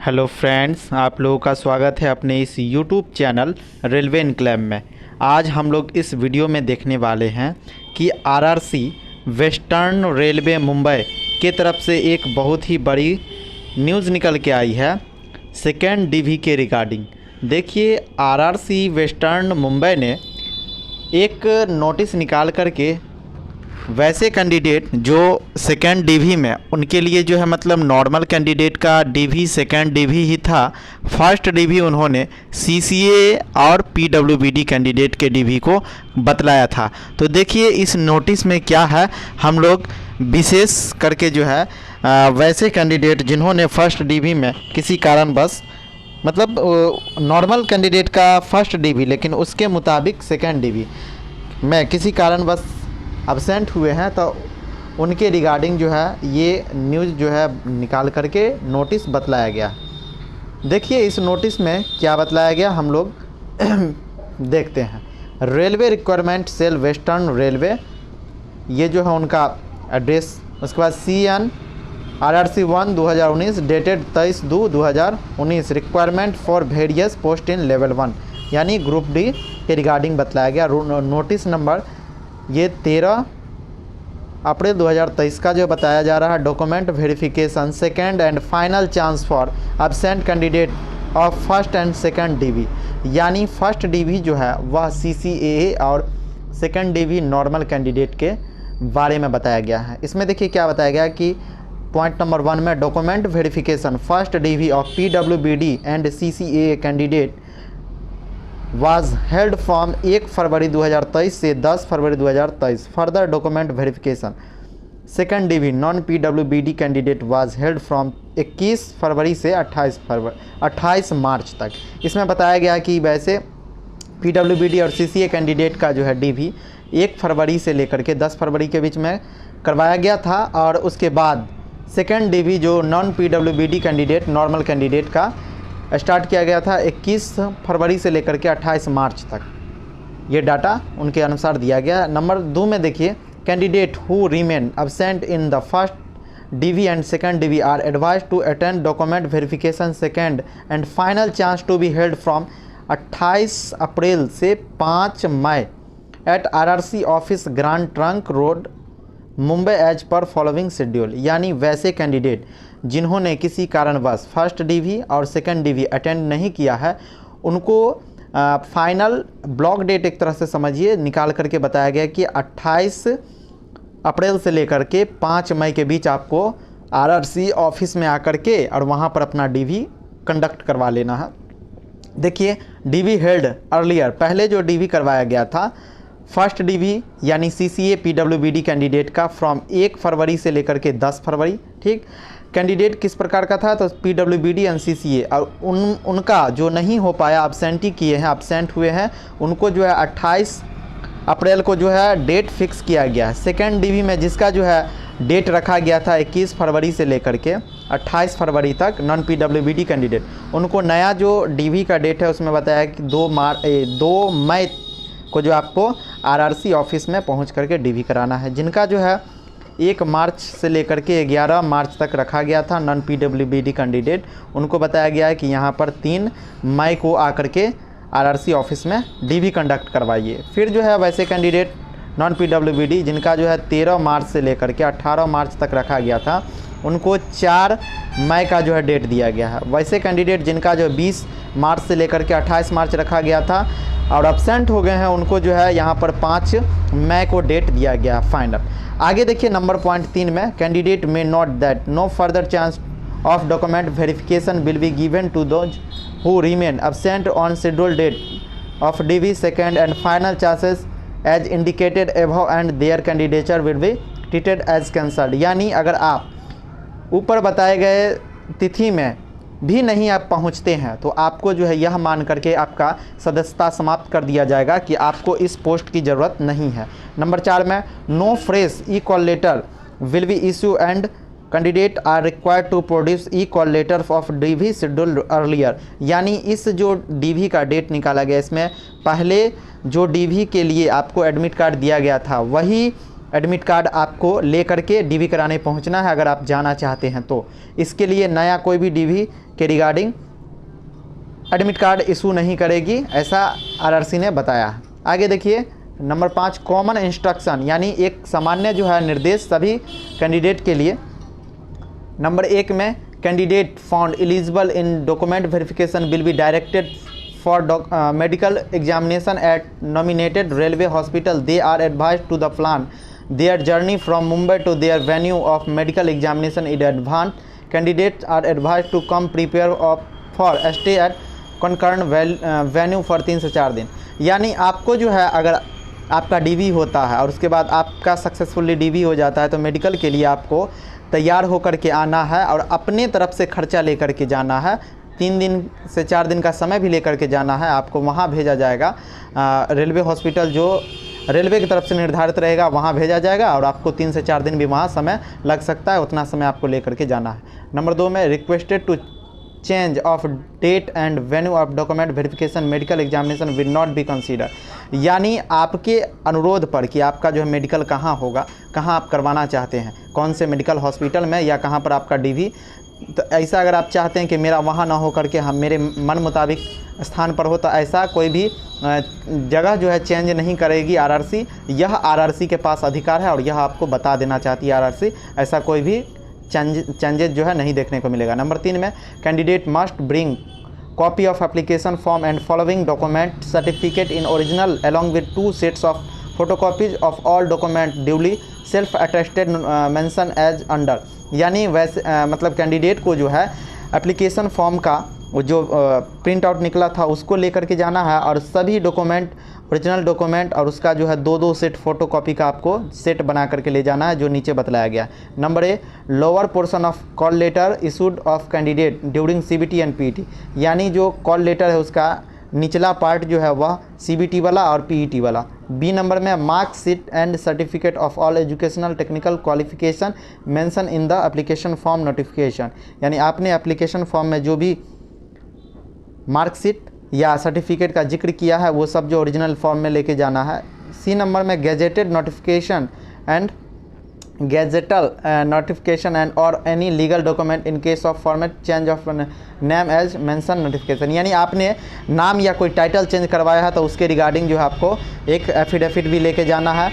Hello friends, आप लोगों का स्वागत है अपने इस यूट्यूब चैनल रेलवे इनक्लेव में। आज हम लोग इस वीडियो में देखने वाले हैं कि आरआरसी वेस्टर्न रेलवे मुंबई के तरफ से एक बहुत ही बड़ी न्यूज़ निकल के आई है सेकेंड डीवी के रिगार्डिंग। देखिए, आरआरसी वेस्टर्न मुंबई ने एक नोटिस निकाल करके वैसे कैंडिडेट जो सेकेंड डीवी में, उनके लिए जो है मतलब नॉर्मल कैंडिडेट का डीवी सेकेंड डीवी ही था, फर्स्ट डीवी उन्होंने सीसीए और पीडब्ल्यूबीडी कैंडिडेट के डीवी को बतलाया था। तो देखिए इस नोटिस में क्या है, हम लोग विशेष करके जो है वैसे कैंडिडेट जिन्होंने फर्स्ट डीवी में किसी कारणवश मतलब नॉर्मल कैंडिडेट का फर्स्ट डीवी लेकिन उसके मुताबिक सेकेंड डीवी में किसी कारणवश अब्सेंट हुए हैं, तो उनके रिगार्डिंग जो है ये न्यूज़ जो है निकाल करके नोटिस बतलाया गया। देखिए इस नोटिस में क्या बतलाया गया हम लोग देखते हैं। Railway requirement cell western railway, ये जो है उनका एड्रेस। उसके बाद CN RRC 1 2019 dated 23/2/2019 requirement for various post in level 1 यानी ग्रुप डी के रिगार्डिंग बतलाया गया। नोटिस नंबर ये 13 अप्रैल 2023 का जो बताया जा रहा है। Document verification second and final chance for absent candidate of first and second DV, यानी फर्स्ट डीवी जो है वह CCAA और सेकेंड डीवी नॉर्मल कैंडिडेट के बारे में बताया गया है। इसमें देखिए क्या बताया गया कि पॉइंट नंबर 1 में document verification first DV of PWBD and CCAA candidate was held from 1 फरवरी 2023 से 10 फरवरी 2023। Further document verification second DV non PWBD candidate was held from 21 फरवरी से 28 मार्च तक। इसमें बताया गया कि वैसे PWBD और CCA कैंडिडेट का जो है डीवी 1 फरवरी से लेकर के 10 फरवरी के बीच में करवाया गया था, और उसके बाद सेकेंड डीवी जो non PWBD candidate normal candidate का स्टार्ट किया गया था 21 फरवरी से लेकर के 28 मार्च तक। ये डाटा उनके अनुसार दिया गया। नंबर 2 में देखिए, candidate who remain absent in the first DV and second DV are advise to attend document verification second and final chance to be held from 28 अप्रैल से 5 मई at RRC office grand trunk road Mumbai as per following schedule, यानी वैसे candidate जिन्होंने किसी कारणवश first DV और second DV attend नहीं किया है, उनको फाइनल ब्लॉक डेट एक तरह से समझिए निकाल करके बताया गया कि 28 अप्रैल से लेकर के 5 मई के बीच आपको RRC ऑफिस में आकर के और वहां पर अपना डीवी कंडक्ट करवा लेना है। देखिए डीवी हेल्ड अर्लियर, पहले जो डीवी करवाया गया था फर्स्ट डीवी यानी CCA PWBD कैंडिडेट का फ्रॉम 1 फरवरी से लेकर के 10 फरवरी। ठीक, कैंडिडेट किस प्रकार का था, तो PWBD एंड CCA, और उनका जो नहीं हो पाया, अब्सेंटी किए हैं, अब्सेंट हुए हैं, उनको जो है 28 अप्रैल को जो है डेट फिक्स किया गया है। सेकेंड डीवी में जिसका जो है डेट रखा गया था 21 फरवरी से लेकर के 28 फरवरी तक नॉन PWBD कैंडिडेट, उनको नया जो डीवी का डेट है उसमें बताया कि 2 मई को जो आपको RRC ऑफिस में पहुंच करके डीवी कराना है। जिनका जो है 1 मार्च से लेकर के 11 मार्च तक रखा गया था नॉन PWBD कैंडिडेट, उनको बताया गया है कि यहाँ पर 3 मई को आकर के RRC ऑफिस में डीवी कंडक्ट करवाइए। फिर जो है वैसे कैंडिडेट नॉन PWBD जिनका जो है 13 मार्च से लेकर के 18 मार्च तक रखा गया था, उनको 4 मई का जो है डेट दिया गया है। वैसे कैंडिडेट जिनका जो 20 मार्च से लेकर के 28 मार्च रखा गया था और अब्सेंट हो गए हैं, उनको जो है यहाँ पर 5 मई को डेट दिया गया फाइनल। आगे देखिए नंबर पॉइंट 3 में, कैंडिडेट में note that no further chance of document verification will be given to those who remain absent on schedule date of DV second and final chances as indicated above and their candidature will be treated as cancelled, यानी अगर आप ऊपर बताए गए तिथि में भी नहीं आप पहुंचते हैं तो आपको जो है यह मान करके आपका सदस्यता समाप्त कर दिया जाएगा कि आपको इस पोस्ट की ज़रूरत नहीं है। नंबर 4 में, no fresh e call letter will be issue and candidate are required to produce e call letter of DV schedule earlier, यानी इस जो डीवी का डेट निकाला गया इसमें पहले जो डीवी के लिए आपको एडमिट कार्ड दिया गया था वही एडमिट कार्ड आपको लेकर के डीवी कराने पहुंचना है अगर आप जाना चाहते हैं तो। इसके लिए नया कोई भी डीवी के रिगार्डिंग एडमिट कार्ड इशू नहीं करेगी, ऐसा आरआरसी ने बताया। आगे देखिए नंबर 5 कॉमन इंस्ट्रक्शन, यानी एक सामान्य जो है निर्देश सभी कैंडिडेट के लिए। नंबर 1 में candidate found eligible in document verification will be directed for medical examination at nominated railway hospital. They are advised to the plan their journey from Mumbai to their venue of medical examination in advance. Candidates are advised to come prepare for stay at concern venue for 3 से 4 दिन। यानी आपको जो है अगर आपका DV होता है और उसके बाद आपका सक्सेसफुली डीवी हो जाता है तो मेडिकल के लिए आपको तैयार होकर के आना है और अपने तरफ से खर्चा लेकर के जाना है। 3 दिन से 4 दिन का समय भी लेकर के जाना है, आपको वहाँ भेजा जाएगा। रेलवे हॉस्पिटल जो रेलवे की तरफ से निर्धारित रहेगा वहाँ भेजा जाएगा और आपको 3 से 4 दिन भी वहाँ समय लग सकता है, उतना समय आपको लेकर के जाना है। नंबर 2 में requested to change of date and venue of document verification medical examination will not be consider. यानी आपके अनुरोध पर कि आपका जो है मेडिकल कहाँ होगा, कहाँ आप करवाना चाहते हैं, कौन से मेडिकल हॉस्पिटल में या कहाँ पर आपका डीवी, तो ऐसा अगर आप चाहते हैं कि मेरा वहाँ ना हो करके हम मेरे मन मुताबिक स्थान पर हो, तो ऐसा कोई भी जगह जो है चेंज नहीं करेगी आरआरसी। यह आरआरसी के पास अधिकार है और यह आपको बता देना चाहती है आरआरसी। ऐसा कोई भी चेंजेज जो है नहीं देखने को मिलेगा। नंबर 3 में candidate must bring copy of application form and following document certificate in original along with 2 sets of photocopies of all document duly self attested mention as under. यानी वैसे मतलब कैंडिडेट को जो है एप्लीकेशन फॉर्म का जो print out निकला था उसको लेकर के जाना है और सभी डॉक्यूमेंट ओरिजिनल डॉक्यूमेंट और उसका जो है 2-2 सेट फोटोकॉपी का आपको सेट बना करके ले जाना है जो नीचे बतलाया गया। Number 1 lower portion of call letter issued of candidate during CBT and PET. यानी जो कॉल लेटर है उसका निचला पार्ट जो है वह सीबीटी वाला और पीईटी वाला। बी नंबर में marksheet and certificate of all educational technical qualification mention in the application form notification. यानी आपने एप्लीकेशन फॉर्म में जो भी मार्कशीट या सर्टिफिकेट का जिक्र किया है वो सब जो ओरिजिनल फॉर्म में लेके जाना है। सी नंबर में gazetted notification and gazettal notification and और any legal document in case of format change of name as mention notification. यानी आपने नाम या कोई टाइटल चेंज करवाया है तो उसके रिगार्डिंग जो है आपको एक एफिडेविट भी लेके जाना है।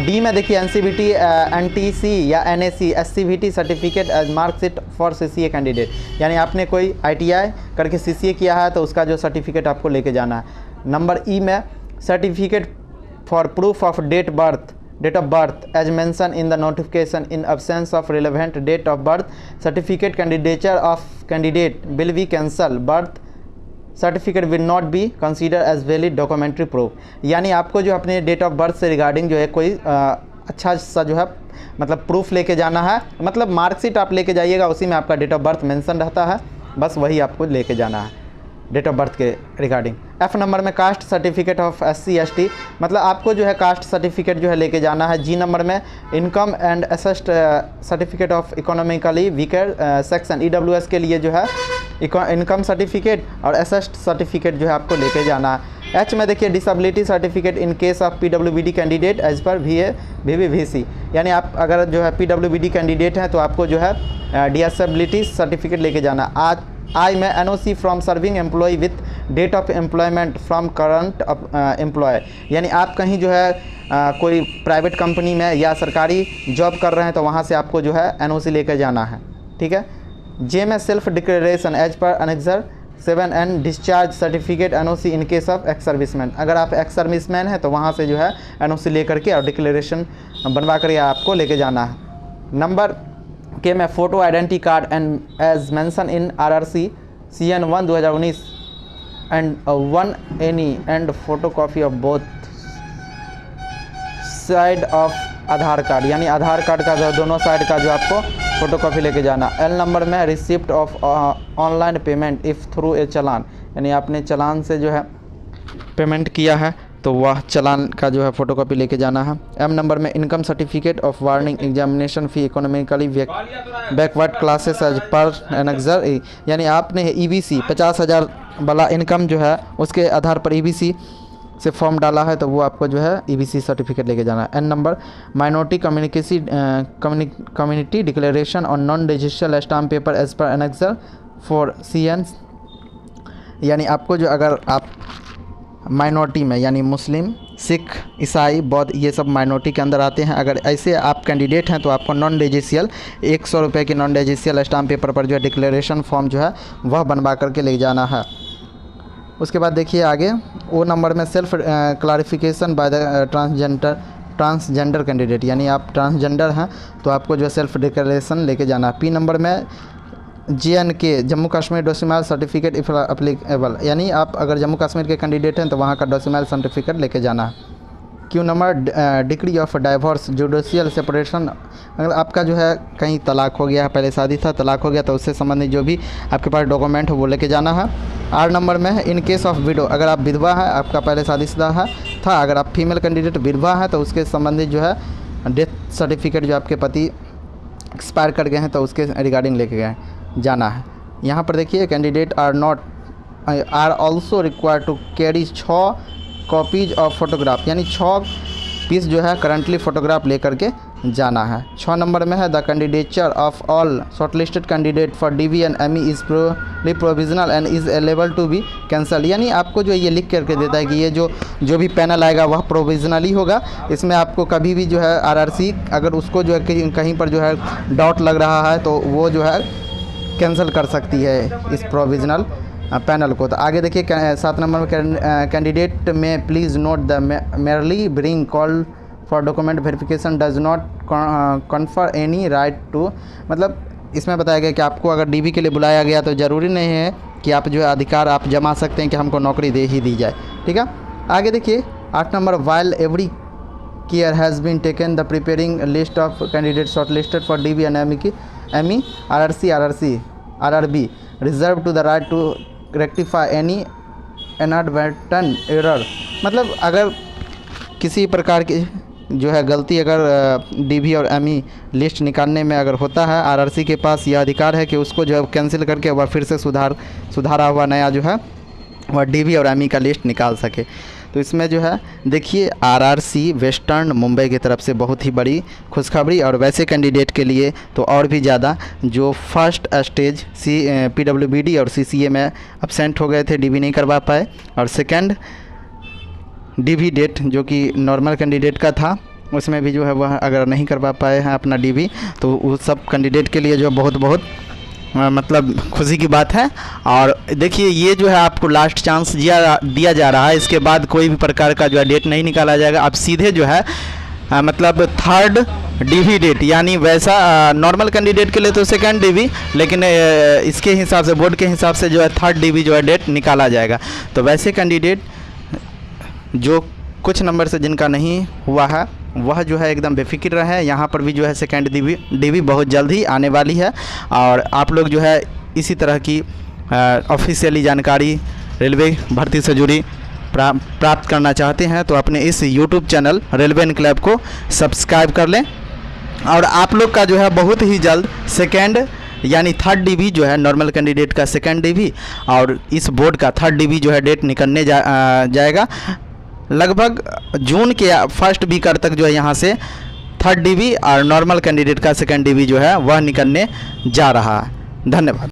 डी में देखिए एनसीबीटी एनटीसी या NAC SCBT certificate as marksheet for CCA candidate. यानी आपने कोई आईटीआई करके सीसीए किया है तो उसका जो सर्टिफिकेट आपको लेके जाना है। नंबर ई में certificate for proof of date of birth as mentioned in the notification in absence of relevant date of birth certificate candidature of candidate will be cancelled, birth certificate will not be considered as valid documentary proof। यानी आपको जो अपने date of birth से regarding जो है कोई अच्छा सा जो है मतलब प्रूफ लेके जाना है, मतलब मार्कशीट आप लेके जाइएगा उसी में आपका डेट ऑफ बर्थ मेंशन रहता है, बस वही आपको लेके जाना है डेट ऑफ बर्थ के रिगार्डिंग। एफ नंबर में caste certificate of SC ST, मतलब आपको जो है कास्ट सर्टिफिकेट जो है लेके जाना है। जी नंबर में income and asset certificate of economically weaker section EWS के लिए जो है इनकम सर्टिफिकेट और असेस्ट सर्टिफिकेट जो है आपको लेके जाना है। एच में देखिए disability certificate in case of पीडब्ल्यूबीडी कैंडिडेट एज पर वीवीवीसी। यानी आप अगर जो है पीडब्ल्यूबीडी कैंडिडेट हैं तो आपको जो है डिसेबिलिटी सर्टिफिकेट लेके जाना। आज आई में NOC from serving employ with date of employment from current employ. यानी आप कहीं जो है कोई प्राइवेट कंपनी में या सरकारी जॉब कर रहे हैं तो वहाँ से आपको जो है एनओसी लेकर जाना है, ठीक है। जे में self declaration as per annexure 7 and discharge certificate NOC in case of ex serviceman. अगर आप एक्स सर्विसमैन हैं तो वहाँ से जो है एनओसी लेकर के और डिक्लेरेशन बनवा कर आपको लेके जाना है। नंबर के में photo identity card and as mention in RRC CN 1 2019 and 1 any and photo copy of both side of Aadhaar card. यानी आधार कार्ड का जो दोनों साइड का जो आपको फ़ोटो कॉपी लेके जाना। एल नंबर में receipt of online payment if through a challan. यानी आपने चालान से जो है पेमेंट किया है तो वह चालान का जो है फ़ोटोकॉपी लेके जाना है। एम नंबर में income certificate of warning examination fee economically backward classes as per annexure A. यानी आपने EBC 50,000 वाला इनकम जो है उसके आधार पर EBC से फॉर्म डाला है तो वो आपको जो है EBC सर्टिफिकेट लेके जाना है। N number minority community declaration और non digital stamp paper as per annexure for CN, यानी आपको जो अगर आप माइनॉरिटी में यानी मुस्लिम, सिख, ईसाई, बौद्ध ये सब माइनॉरिटी के अंदर आते हैं, अगर ऐसे आप कैंडिडेट हैं तो आपको नॉन रेजिशियल 100 रुपये की नॉन रेजिशियल स्टाम्प पेपर पर जो है डिक्लेरेशन फॉर्म जो है वह बनवा करके ले जाना है। उसके बाद देखिए आगे ओ नंबर में self clarification by the transgender candidate, यानी आप ट्रांसजेंडर हैं तो आपको जो है सेल्फ डिक्लेरेशन लेके जाना है। P नंबर में JNK Jammu Kashmir domicile certificate if applicable, यानी आप अगर जम्मू कश्मीर के कैंडिडेट हैं तो वहाँ का डोसिमाइल सर्टिफिकेट लेके जाना है। Q number degree of divorce judicial separation, अगर आपका जो है कहीं तलाक हो गया है, पहले शादी था तलाक हो गया तो उससे संबंधित जो भी आपके पास डॉक्यूमेंट हो वो लेके जाना है। R नंबर में है इन केस ऑफ विडो, अगर आप विधवा है, आपका पहले शादीशुदा है था, अगर आप फीमेल कैंडिडेट विधवा है तो उसके संबंधित जो है डेथ सर्टिफिकेट जो आपके पति एक्सपायर कर गए हैं तो उसके रिगार्डिंग लेके गए जाना है। यहाँ पर देखिए candidate are also required to carry 6 copies of photograph, यानी 6 पीस जो है करंटली फ़ोटोग्राफ लेकर के जाना है। 6 नंबर में है the candidature of all shortlisted candidate for DV and ME is provisional and is liable to be cancel, यानी आपको जो ये लिख करके देता है कि ये जो भी पैनल आएगा वह प्रोविजनल ही होगा, इसमें आपको कभी भी जो है RRC अगर उसको जो है कहीं पर जो है डाउट लग रहा है तो वो जो है कैंसिल कर सकती है इस प्रोविजनल पैनल को। तो आगे देखिए 7 नंबर में कैंडिडेट में please note the merely bring call for document verification does not confer any right to, मतलब इसमें बताया गया कि आपको अगर DV के लिए बुलाया गया तो ज़रूरी नहीं है कि आप जो है अधिकार आप जमा सकते हैं कि हमको नौकरी दे ही दी जाए। ठीक है, आगे देखिए 8 number while every care has been taken the preparing list of candidate short listed for DV and ME RRB reserve to the right to rectify any inadvertent error, मतलब अगर किसी प्रकार की जो है गलती अगर DV और ME लिस्ट निकालने में अगर होता है, RRC के पास यह अधिकार है कि उसको जो है कैंसिल करके वह फिर से सुधारा हुआ नया जो है वह DV और ME का लिस्ट निकाल सके। तो इसमें जो है देखिए RRC वेस्टर्न मुंबई की तरफ से बहुत ही बड़ी खुशखबरी, और वैसे कैंडिडेट के लिए तो और भी ज़्यादा जो फर्स्ट स्टेज PWBD और CCA में एब्सेंट हो गए थे, DV नहीं करवा पाए, और सेकंड DV डेट जो कि नॉर्मल कैंडिडेट का था उसमें भी जो है वह अगर नहीं करवा पाए हैं अपना DV, तो उस सब कैंडिडेट के लिए जो बहुत मतलब खुशी की बात है। और देखिए ये जो है आपको लास्ट चांस दिया जा रहा है, इसके बाद कोई भी प्रकार का जो है डेट नहीं निकाला जाएगा, आप सीधे जो है मतलब थर्ड DV डेट, यानी वैसा नॉर्मल कैंडिडेट के लिए तो सेकंड DV, लेकिन इसके हिसाब से बोर्ड के हिसाब से जो है थर्ड DV जो है डेट निकाला जाएगा। तो वैसे कैंडिडेट जो कुछ नंबर से जिनका नहीं हुआ है वह जो है एकदम बेफिक्र रहे, यहाँ पर भी जो है सेकंड DV बहुत जल्द ही आने वाली है। और आप लोग जो है इसी तरह की ऑफिशियली जानकारी रेलवे भर्ती से जुड़ी प्राप्त करना चाहते हैं तो अपने इस YouTube चैनल रेलवे इनक्लेव को सब्सक्राइब कर लें। और आप लोग का जो है बहुत ही जल्द सेकंड यानी थर्ड DV जो है नॉर्मल कैंडिडेट का सेकंड DV और इस बोर्ड का थर्ड DV जो है डेट निकलने जाएगा लगभग जून के फर्स्ट वीक तक जो है यहाँ से थर्ड DV और नॉर्मल कैंडिडेट का सेकंड DV जो है वह निकलने जा रहा है। धन्यवाद।